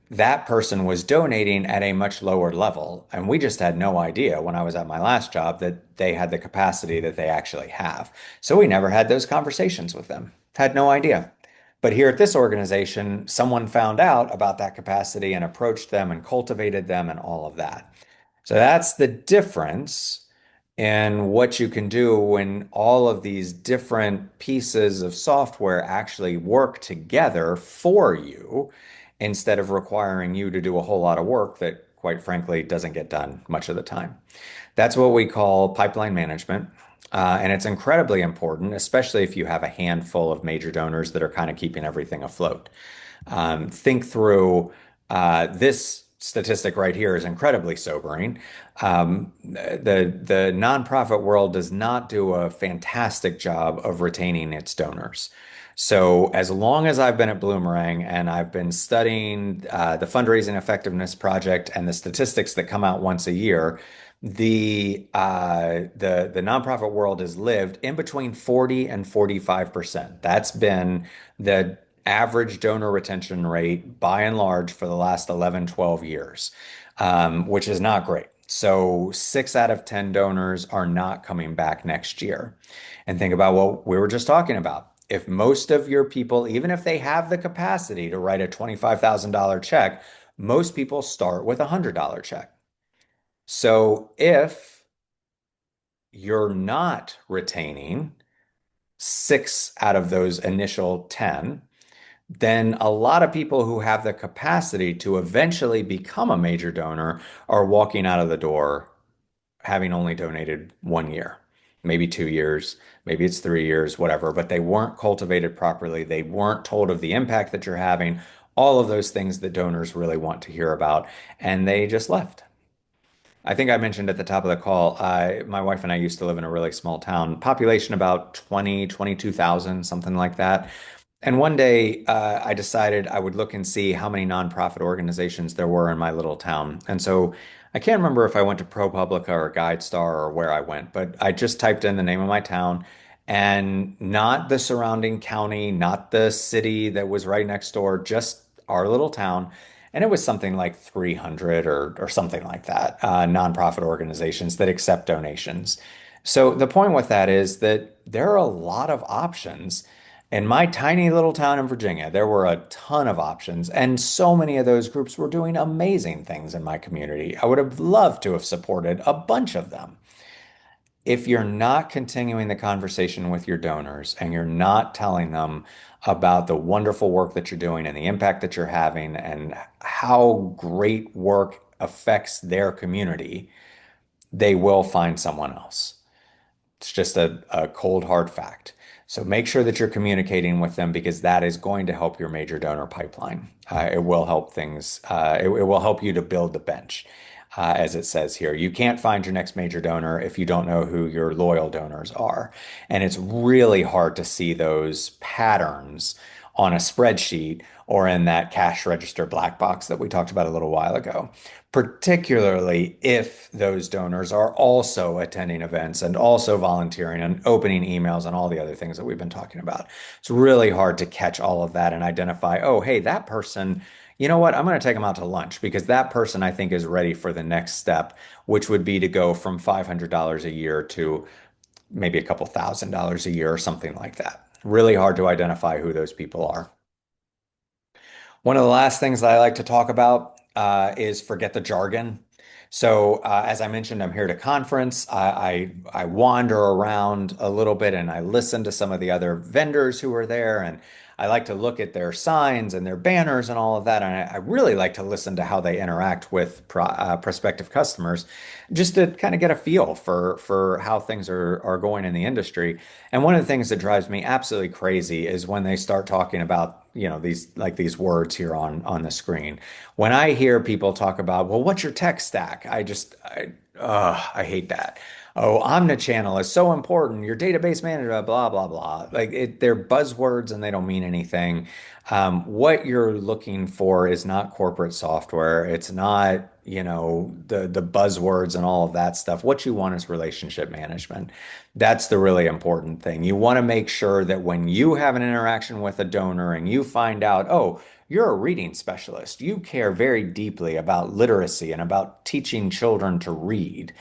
[SPEAKER 2] that person was donating at a much lower level. And we just had no idea when I was at my last job that they had the capacity that they actually have. So we never had those conversations with them. Had no idea. But here at this organization, someone found out about that capacity and approached them and cultivated them and all of that. So that's the difference in what you can do when all of these different pieces of software actually work together for you instead of requiring you to do a whole lot of work that, quite frankly, doesn't get done much of the time. That's what we call pipeline management. And it's incredibly important, especially if you have a handful of major donors that are kind of keeping everything afloat. Think through this statistic right here is incredibly sobering. The nonprofit world does not do a fantastic job of retaining its donors. So as long as I've been at Bloomerang and I've been studying the fundraising effectiveness project and the statistics that come out once a year, the nonprofit world has lived in between 40 and 45%. That's been the average donor retention rate by and large for the last 11, 12 years, which is not great. So 6 out of 10 donors are not coming back next year. And think about what we were just talking about. If most of your people, even if they have the capacity to write a $25,000 check, most people start with a $100 check. So if you're not retaining 6 out of those initial 10, then a lot of people who have the capacity to eventually become a major donor are walking out of the door having only donated 1 year, maybe 2 years, maybe it's 3 years, whatever, but they weren't cultivated properly. They weren't told of the impact that you're having, all of those things that donors really want to hear about, and they just left. I think I mentioned at the top of the call, my wife and I used to live in a really small town, population about 20, 22,000, something like that. And one day, I decided I would look and see how many nonprofit organizations there were in my little town. And so I can't remember if I went to ProPublica or GuideStar or where I went, but I just typed in the name of my town and not the surrounding county, not the city that was right next door, just our little town. And it was something like 300 or something like that, nonprofit organizations that accept donations. So the point with that is that there are a lot of options. In my tiny little town in Virginia, there were a ton of options, and so many of those groups were doing amazing things in my community. I would have loved to have supported a bunch of them. If you're not continuing the conversation with your donors and you're not telling them about the wonderful work that you're doing and the impact that you're having and how great work affects their community, they will find someone else. It's just a cold, hard fact. So make sure that you're communicating with them because that is going to help your major donor pipeline. It will help things, it will help you to build the bench, as it says here. You can't find your next major donor if you don't know who your loyal donors are. And it's really hard to see those patterns on a spreadsheet or in that cash register black box that we talked about a little while ago, particularly if those donors are also attending events and also volunteering and opening emails and all the other things that we've been talking about. It's really hard to catch all of that and identify, oh, hey, that person, you know what? I'm going to take them out to lunch because that person I think is ready for the next step, which would be to go from $500 a year to maybe a couple $1,000s a year or something like that. Really hard to identify who those people are. One of the last things that I like to talk about is forget the jargon. So, as I mentioned, I'm here at a conference. I wander around a little bit and I listen to some of the other vendors who are there, and I like to look at their signs and their banners and all of that. And I really like to listen to how they interact with prospective customers, just to kind of get a feel for how things are going in the industry. And one of the things that drives me absolutely crazy is when they start talking about, these words here on the screen. When I hear people talk about, well, what's your tech stack? I hate that. Oh, omnichannel is so important. Your database manager, blah, blah, blah. They're buzzwords and they don't mean anything. What you're looking for is not corporate software. It's not, the buzzwords and all of that stuff. What you want is relationship management. That's the really important thing. You want to make sure that when you have an interaction with a donor and you find out, oh, you're a reading specialist, you care very deeply about literacy and about teaching children to read,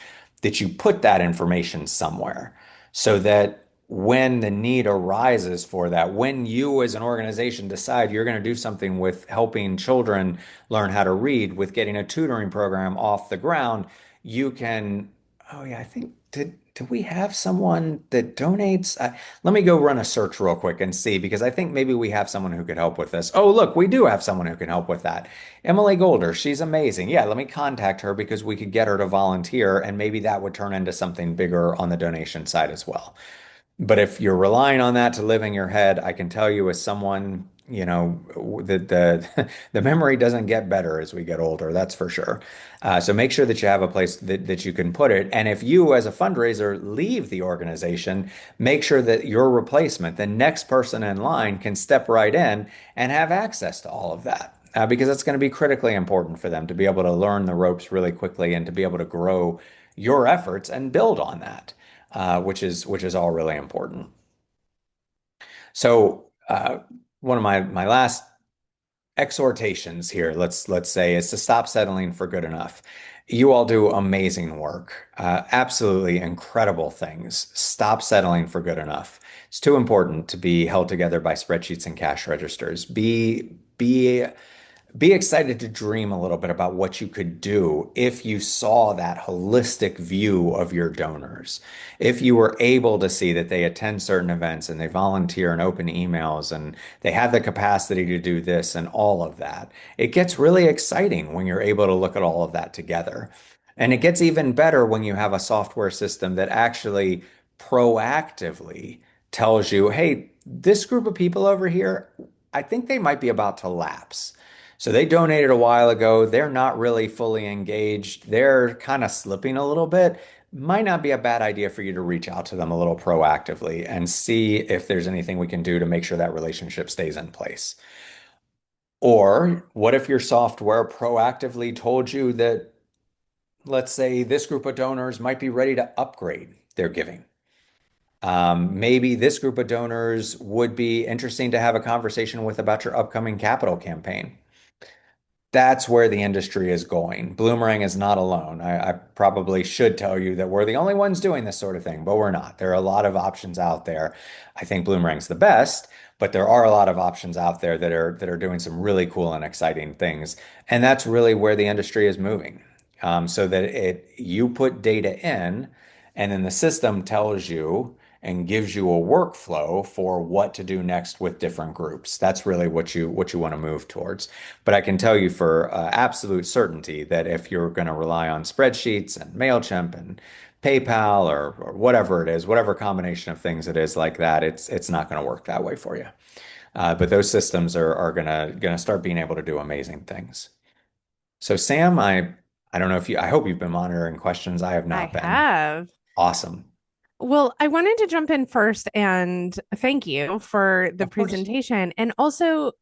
[SPEAKER 2] that you put that information somewhere so that when the need arises for that, when you as an organization decide you're going to do something with helping children learn how to read, with getting a tutoring program off the ground, you can, oh yeah, I think, did we have someone that donates? Let me go run a search real quick and see, because I think maybe we have someone who could help with this. Oh, look, we do have someone who can help with that. Emily Goalder, she's amazing. Yeah, let me contact her because we could get her to volunteer and maybe that would turn into something bigger on the donation side as well. But if you're relying on that to live in your head, I can tell you as someone, that the memory doesn't get better as we get older, that's for sure. So make sure that you have a place that you can put it. And if you, as a fundraiser, leave the organization, make sure that your replacement, the next person in line, can step right in and have access to all of that. Because it's going to be critically important for them to be able to learn the ropes really quickly and to be able to grow your efforts and build on that, which is all really important. So, one of my last exhortations here, let's say, is to stop settling for good enough. You all do amazing work, absolutely incredible things. Stop settling for good enough. It's too important to be held together by spreadsheets and cash registers. Be excited to dream a little bit about what you could do if you saw that holistic view of your donors. If you were able to see that they attend certain events and they volunteer and open emails and they have the capacity to do this and all of that. It gets really exciting when you're able to look at all of that together. And it gets even better when you have a software system that actually proactively tells you, hey, this group of people over here, I think they might be about to lapse. So they donated a while ago. They're not really fully engaged. They're kind of slipping a little bit. Might not be a bad idea for you to reach out to them a little proactively and see if there's anything we can do to make sure that relationship stays in place. Or what if your software proactively told you that, let's say, this group of donors might be ready to upgrade their giving? Maybe this group of donors would be interesting to have a conversation with about your upcoming capital campaign. That's where the industry is going. Bloomerang is not alone. I probably should tell you that we're the only ones doing this sort of thing, but we're not. There are a lot of options out there. I think Bloomerang's the best, but there are a lot of options out there that are doing some really cool and exciting things. And that's really where the industry is moving. So that you put data in, and then the system tells you and gives you a workflow for what to do next with different groups. That's really what you want to move towards. But I can tell you for absolute certainty that if you're going to rely on spreadsheets and MailChimp and PayPal or whatever it is, whatever combination of things it is like that, it's not going to work that way for you. But those systems are gonna start being able to do amazing things. So Sam, I don't know if you I hope you've been monitoring questions. I have
[SPEAKER 1] I
[SPEAKER 2] not been.
[SPEAKER 1] have.
[SPEAKER 2] Awesome.
[SPEAKER 1] Well, I wanted to jump in first and thank you for the
[SPEAKER 2] Of course.
[SPEAKER 1] presentation and also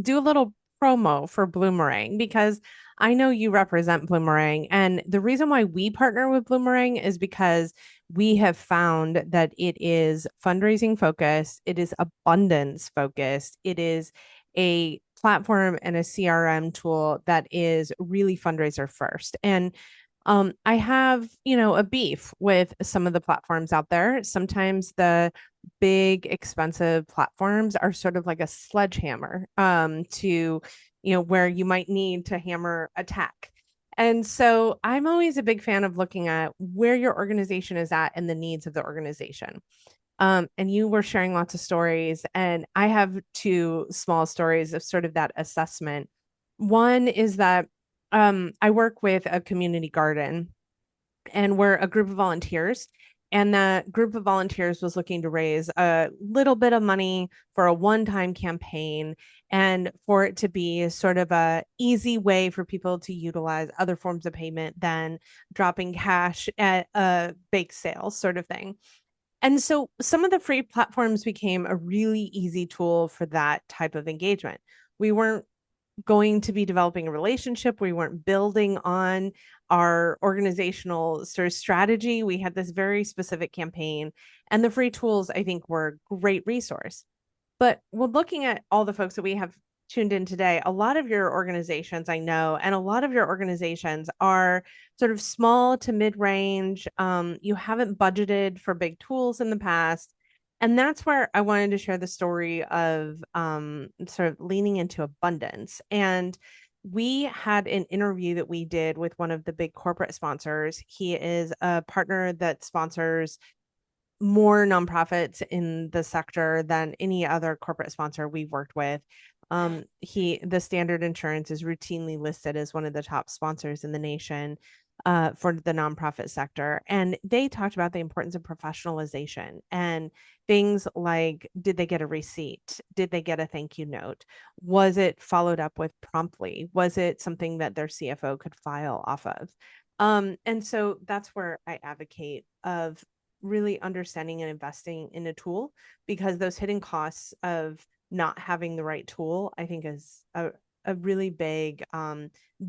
[SPEAKER 1] do a little promo for Bloomerang because I know you represent Bloomerang. And the reason why we partner with Bloomerang is because we have found that it is fundraising focused, it is abundance focused, it is a platform and a CRM tool that is really fundraiser first. And I have, a beef with some of the platforms out there. Sometimes the big, expensive platforms are sort of like a sledgehammer to, where you might need to hammer a tack. And so I'm always a big fan of looking at where your organization is at and the needs of the organization. And you were sharing lots of stories, and I have two small stories of sort of that assessment. One is that I work with a community garden, and we're a group of volunteers. And that group of volunteers was looking to raise a little bit of money for a one-time campaign and for it to be sort of a easy way for people to utilize other forms of payment than dropping cash at a bake sale sort of thing. And so some of the free platforms became a really easy tool for that type of engagement. We weren't going to be developing a relationship. We weren't building on our organizational sort of strategy. We had this very specific campaign, and the free tools, I think, were a great resource. But when looking at all the folks that we have tuned in today, a lot of your organizations I know, and a lot of your organizations are sort of small to mid range. You haven't budgeted for big tools in the past. And that's where I wanted to share the story of sort of leaning into abundance. And we had an interview that we did with one of the big corporate sponsors. He is a partner that sponsors more nonprofits in the sector than any other corporate sponsor we've worked with. The Standard Insurance is routinely listed as one of the top sponsors in the nation for the nonprofit sector. And they talked about the importance of professionalization and things like, did they get a receipt? Did they get a thank you note? Was it followed up with promptly? Was it something that their CFO could file off of? And so that's where I advocate of really understanding and investing in a tool, because those hidden costs of not having the right tool, I think, is a really big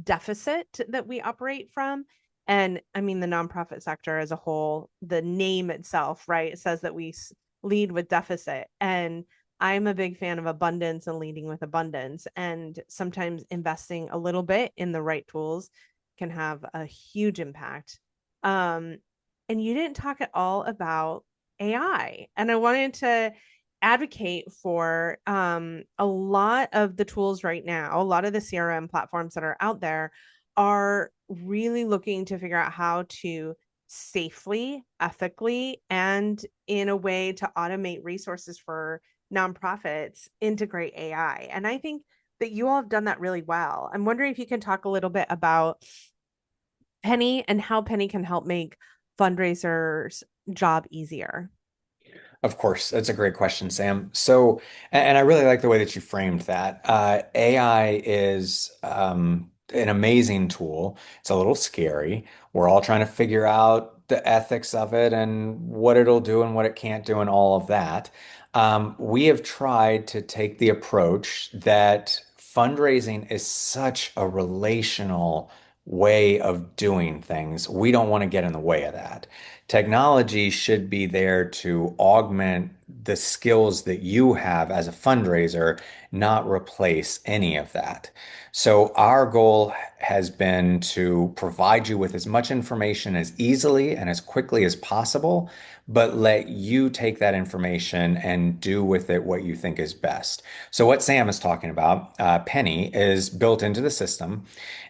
[SPEAKER 1] deficit that we operate from. And I mean, the nonprofit sector as a whole, the name itself, right? It says that we lead with deficit. And I'm a big fan of abundance and leading with abundance. And sometimes investing a little bit in the right tools can have a huge impact. Um, and you didn't talk at all about AI. And I wanted to advocate for a lot of the tools right now, a lot of the CRM platforms that are out there are really looking to figure out how to safely, ethically, and in a way to automate resources for nonprofits integrate AI. And I think that you all have done that really well. I'm wondering if you can talk a little bit about Penny and how Penny can help make fundraisers' job easier.
[SPEAKER 2] Of course, that's a great question, Sam. So, and I really like the way that you framed that. AI is an amazing tool. It's a little scary. We're all trying to figure out the ethics of it and what it'll do and what it can't do and all of that. We have tried to take the approach that fundraising is such a relational way of doing things. We don't want to get in the way of that. Technology should be there to augment the skills that you have as a fundraiser not replace any of that. So our goal has been to provide you with as much information as easily and as quickly as possible, but let you take that information and do with it what you think is best. So what Sam is talking about, Penny, is built into the system.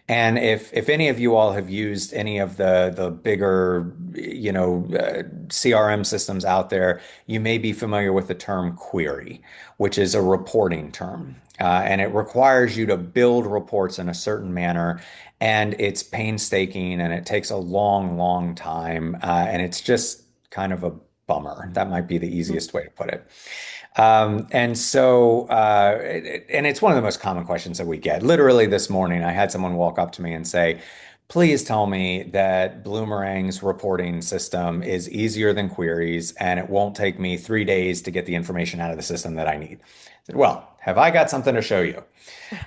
[SPEAKER 2] And if any of you all have used any of the bigger, CRM systems out there, you may be familiar with the term query, which is a reporting term. And it requires you to build reports in a certain manner, and it's painstaking and it takes a long, long time. And it's just kind of a bummer. That might be the easiest way to put it. And it's one of the most common questions that we get. Literally this morning, I had someone walk up to me and say, please tell me that Bloomerang's reporting system is easier than queries and it won't take me 3 days to get the information out of the system that I need. I said, well, have I got something to show you?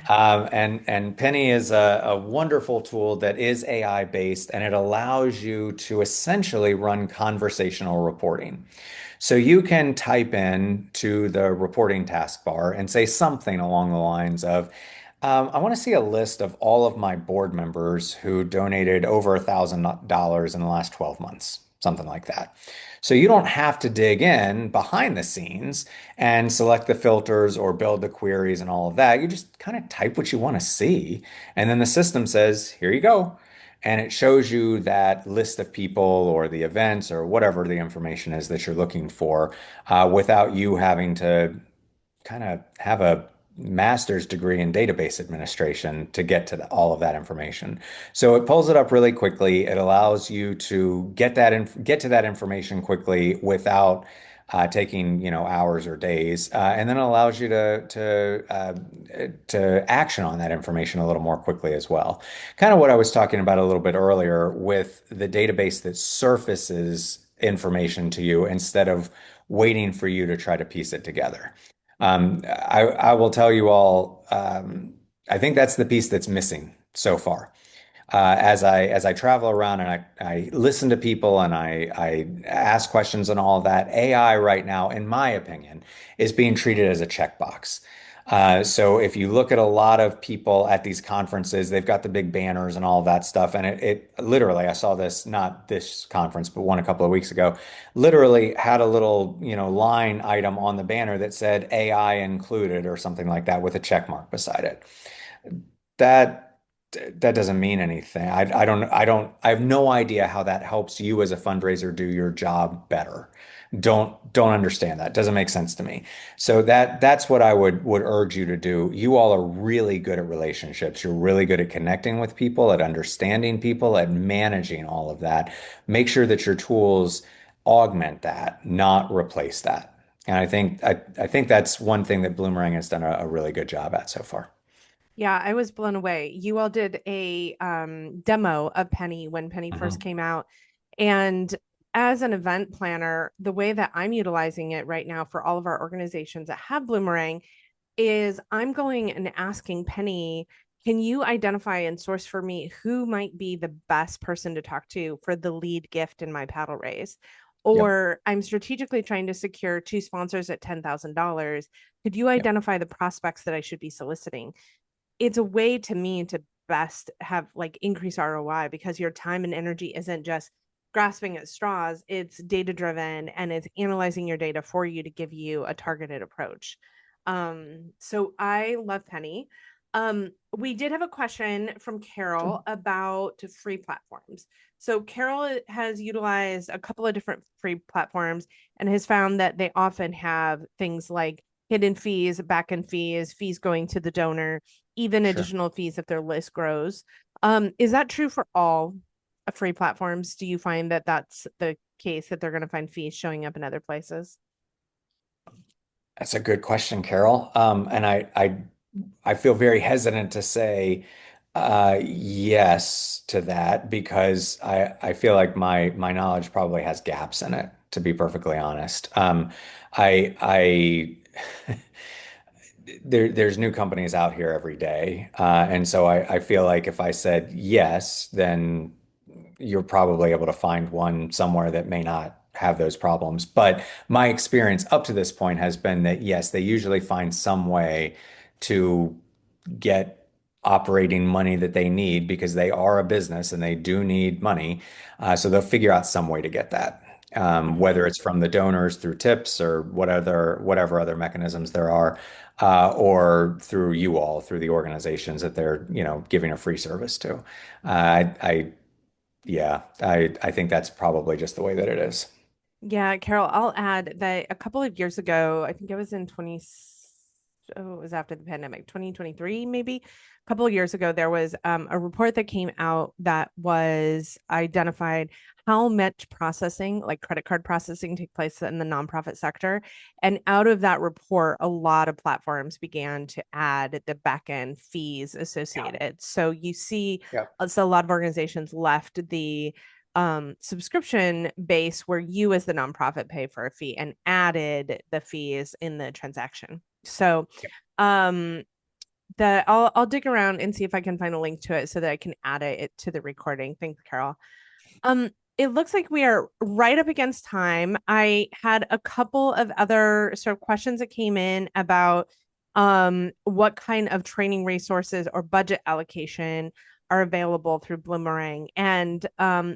[SPEAKER 2] And Penny is a wonderful tool that is AI based, and it allows you to essentially run conversational reporting. So you can type in to the reporting taskbar and say something along the lines of, I want to see a list of all of my board members who donated over $1,000 in the last 12 months, something like that. So you don't have to dig in behind the scenes and select the filters or build the queries and all of that. You just kind of type what you want to see. And then the system says, here you go. And it shows you that list of people or the events or whatever the information is that you're looking for, without you having to kind of have a master's degree in database administration to get to all of that information. So it pulls it up really quickly. It allows you to get to that information quickly without taking, hours or days, and then it allows you to action on that information a little more quickly as well. Kind of what I was talking about a little bit earlier with the database that surfaces information to you instead of waiting for you to try to piece it together. I will tell you all, I think that's the piece that's missing so far. As I travel around and I listen to people and I ask questions and all of that, AI right now, in my opinion, is being treated as a checkbox. So if you look at a lot of people at these conferences, they've got the big banners and all of that stuff. And it literally, I saw this, not this conference, but one a couple of weeks ago, literally had a little, line item on the banner that said AI included or something like that with a check mark beside it. That that doesn't mean anything. I have no idea how that helps you as a fundraiser do your job better. Don't understand that. Doesn't make sense to me. So that's what I would urge you to do. You all are really good at relationships. You're really good at connecting with people, at understanding people, at managing all of that. Make sure that your tools augment that, not replace that. And I think that's one thing that Bloomerang has done a really good job at so far.
[SPEAKER 1] Yeah, I was blown away. You all did a demo of Penny when Penny first
[SPEAKER 2] Mhm.
[SPEAKER 1] came out. And as an event planner, the way that I'm utilizing it right now for all of our organizations that have Bloomerang is I'm going and asking Penny, can you identify and source for me who might be the best person to talk to for the lead gift in my paddle race?
[SPEAKER 2] Yep.
[SPEAKER 1] Or I'm strategically trying to secure two sponsors at $10,000. Could you
[SPEAKER 2] Yep.
[SPEAKER 1] identify the prospects that I should be soliciting? It's a way to me to best have like increase ROI because your time and energy isn't just grasping at straws, it's data driven and it's analyzing your data for you to give you a targeted approach. So I love Penny. We did have a question from
[SPEAKER 2] Sure.
[SPEAKER 1] Carol about free platforms. So Carol has utilized a couple of different free platforms and has found that they often have things like hidden fees, back end fees, fees going to the donor, even
[SPEAKER 2] Sure.
[SPEAKER 1] additional fees if their list grows. Is that true for all free platforms? Do you find that that's the case that they're going to find fees showing up in other places?
[SPEAKER 2] That's a good question, Carol. And I feel very hesitant to say yes to that because I feel like my knowledge probably has gaps in it, to be perfectly honest. I there's new companies out here every day, and so I feel like if I said yes, then you're probably able to find one somewhere that may not have those problems. But my experience up to this point has been that yes, they usually find some way to get operating money that they need because they are a business and they do need money. So they'll figure out some way to get that,
[SPEAKER 1] Mhm.
[SPEAKER 2] whether it's from the donors through tips or whatever other mechanisms there are, or through you all, through the organizations that they're, giving a free service to. Yeah, I think that's probably just the way that it is.
[SPEAKER 1] Yeah, Carol, I'll add that a couple of years ago, I think it was in 20, oh, it was after the pandemic, 2023, maybe. A couple of years ago, there was a report that came out that was identified how much processing, like credit card processing, take place in the nonprofit sector. And out of that report, a lot of platforms began to add the back end fees
[SPEAKER 2] Yeah.
[SPEAKER 1] associated. So you see,
[SPEAKER 2] Yeah.
[SPEAKER 1] so a lot of organizations left the subscription base where you as the nonprofit pay for a fee and added the fees in the transaction. So um I'll dig around and see if I can find a link to it so that I can add it to the recording. Thanks, Carol. Um, it looks like we are right up against time. I had a couple of other sort of questions that came in about what kind of training resources or budget allocation are available through Bloomerang. And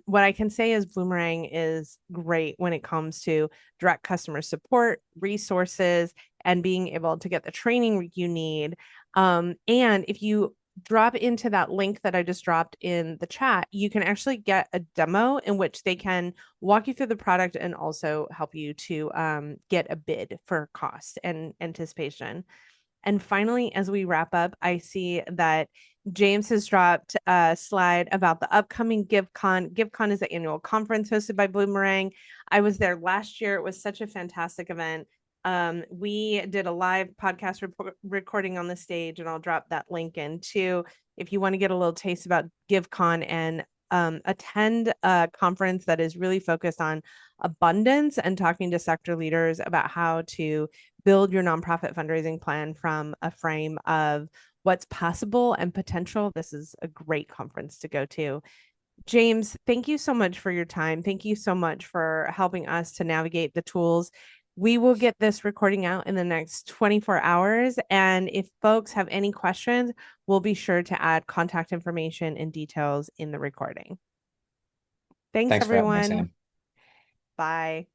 [SPEAKER 1] what I can say is Bloomerang is great when it comes to direct customer support, resources, and being able to get the training you need. And if you drop into that link that I just dropped in the chat, you can actually get a demo in which they can walk you through the product and also help you to get a bid for cost and anticipation. And finally, as we wrap up, I see that James has dropped a slide about the upcoming GiveCon. GiveCon is the annual conference hosted by Bloomerang. I was there last year. It was such a fantastic event. We did a live podcast recording on the stage, and I'll drop that link in too if you want to get a little taste about GiveCon and attend a conference that is really focused on abundance and talking to sector leaders about how to build your nonprofit fundraising plan from a frame of what's possible and potential. This is a great conference to go to. James, thank you so much for your time. Thank you so much for helping us to navigate the tools. We will get this recording out in the next 24 hours. And if folks have any questions, we'll be sure to add contact information and details in the recording. Thanks,
[SPEAKER 2] Thanks for having me,
[SPEAKER 1] everyone.
[SPEAKER 2] Sam.
[SPEAKER 1] Bye.